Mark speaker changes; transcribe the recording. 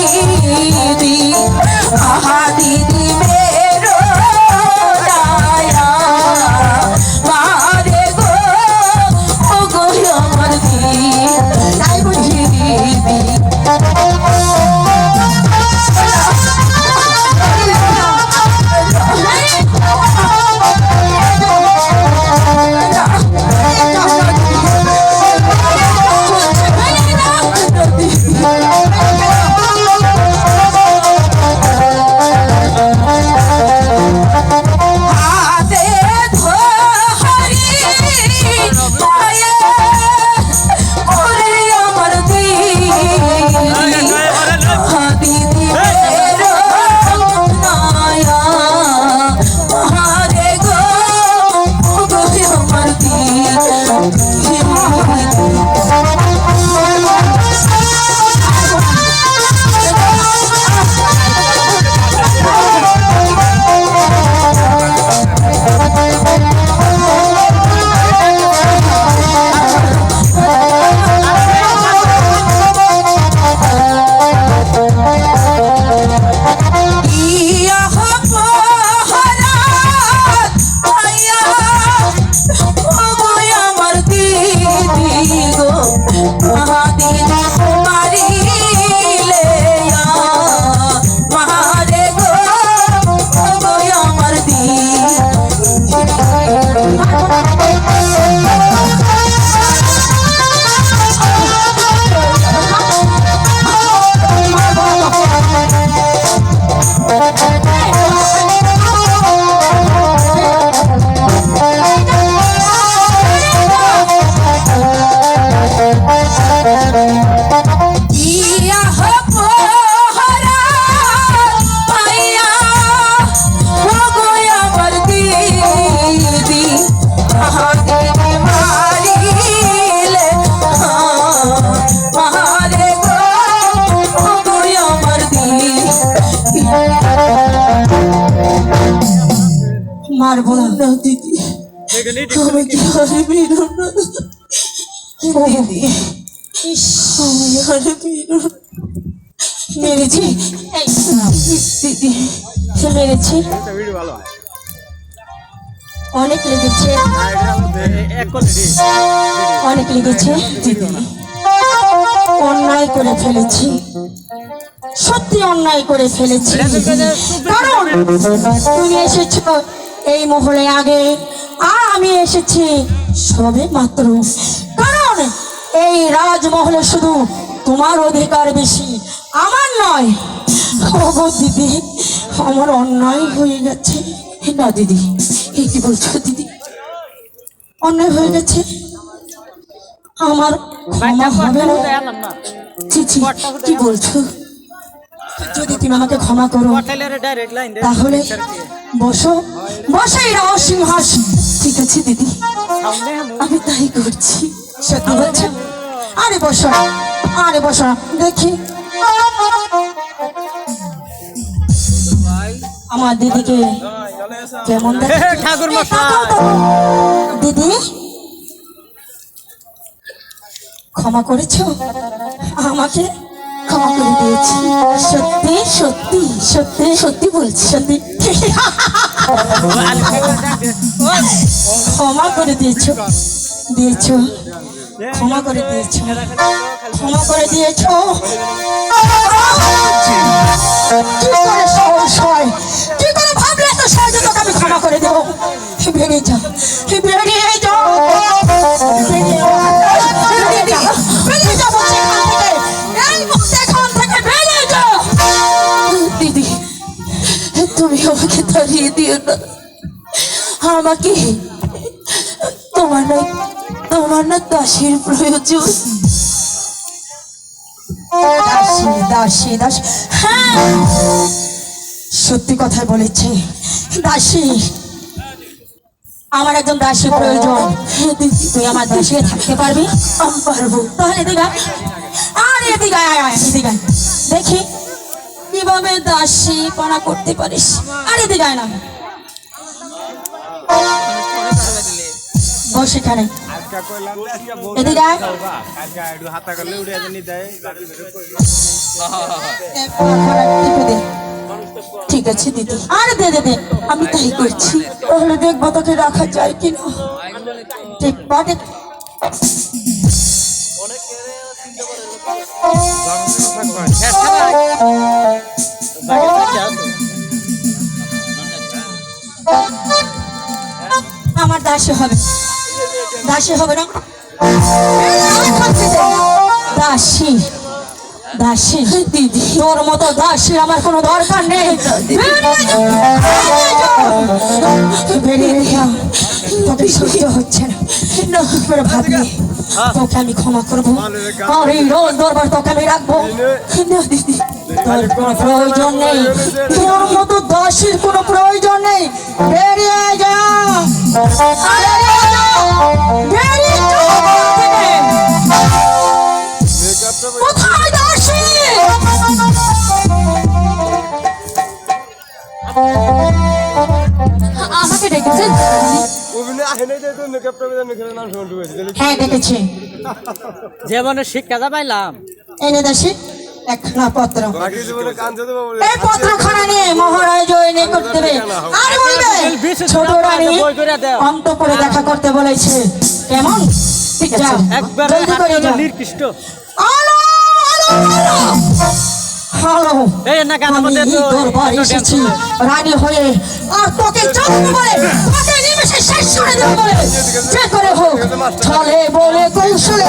Speaker 1: दीदी आहा दीदी मेरो दया मारे गो ओ गो আমার दीदी তাই বুঝি दीदी मारबो ना दीदी हमें क्या बीरो ना दीदी हमें बीरो मेरे जी दीदी সে মেরেছে অনেক লেগেছে অনেক লেগেছে দিদি অন্যায় করে ফেলেছি সত্যি অন্যায় করে ফেলেছি কারণ তুমি এসেছো এই মহলে আগে আর আমি এসেছি সবে মাত্র কারণ এই রাজমহলে শুধু তোমার অধিকার বেশি আমার নয় ওগো দিদি আমার অন্যায় হয়ে গেছে না দিদি কি বলছো দিদি অন্যায় হয়ে গেছে আমার ক্ষমা হবে না কি বলছো যদি তুমি আমাকে ক্ষমা করো তাহলে বসো বসো এই সিংহাসন ঠিক আছে দিদি আমি তাই করছি সত্যি বলছো আরে বসো দেখি আমার দিদিকে কেমন ঠাকুর দিদি ক্ষমা করেছো আমাকে ক্ষমা করে দিয়েছি সত্যি সত্যি সত্যি সত্যি বলছি সত্যি ক্ষমা করে দিয়েছো ক্ষমা করে দিয়েছো ক্ষমা করে দিয়েছো কি করে সাহস হয় কি করে ভাবলে তো সহজে তোকে আমি ক্ষমা করে দেবো বেরিয়ে যাও দিদি তুমি আমাকে তাড়িয়ে দিও না আমাকে তোমার না দাসীর প্রয়োজন দাসী হ্যাঁ সত্যি কথাই বলেছে দাসী আমার একজন দাসী প্রয়োজন তুই আমার দাসী থাকতে পারবি আমি পারবো তাহলে এদিকে দেখি কিভাবে দাসী পনা করতে পারিস আর এদিকে না বস এখানে এদিকে আয়। টিপে দে। ঠিক আছে দিদি, আরে দে দে দে, আমি তাই করছি। তাহলে দেখবো তোকে রাখা যায় কিনা। ঠিক বাটে। আমার দাসী হবে, দাসী হবে না। দাসী দাসী দিদি, তোর মতো দাসী আমার কোনো দরকার নেই। বেরিয়ে যাও, তোকে সহ্য হচ্ছে না। করে ভাবলি তোকে আমি ক্ষমা করবো, আর এই রোজ দরবার তোকে আমি রাখবো না দিদি। তোর কোনো প্রয়োজন নেই, তোর মতো দাসীর কোনো প্রয়োজন নেই। বেরিয়ে যাও, বেরিয়ে যাও। কোথায় দাসী? আমাকে ডেকেছেন? হ্যাঁ ডেকেছি।
Speaker 2: জীবনের শিক্ষা যা পাইলাম,
Speaker 1: এনে দাসী একখানা পত্র। এই পত্রখানা নিয়ে মহারাজ নিকট দেবে, আর বলবে ছোট রানী অন্তঃপুরে দেখা করতে বলেছে। কেমন? ঠিক যাও,
Speaker 2: একবারে
Speaker 1: জলদি করে যাও।
Speaker 2: নির্দিষ্ট।
Speaker 1: আলো আলো আলো হ্যালো,
Speaker 2: এই না কেন
Speaker 1: আমি
Speaker 2: আমাদের তো
Speaker 1: দরবারে এসেছি রানী হয়ে, আর তোকে জানবো বলে, তোকে নিমেষে শেষ করে দেবো বলে, যে করে হোক ছলে বলে কৌশলে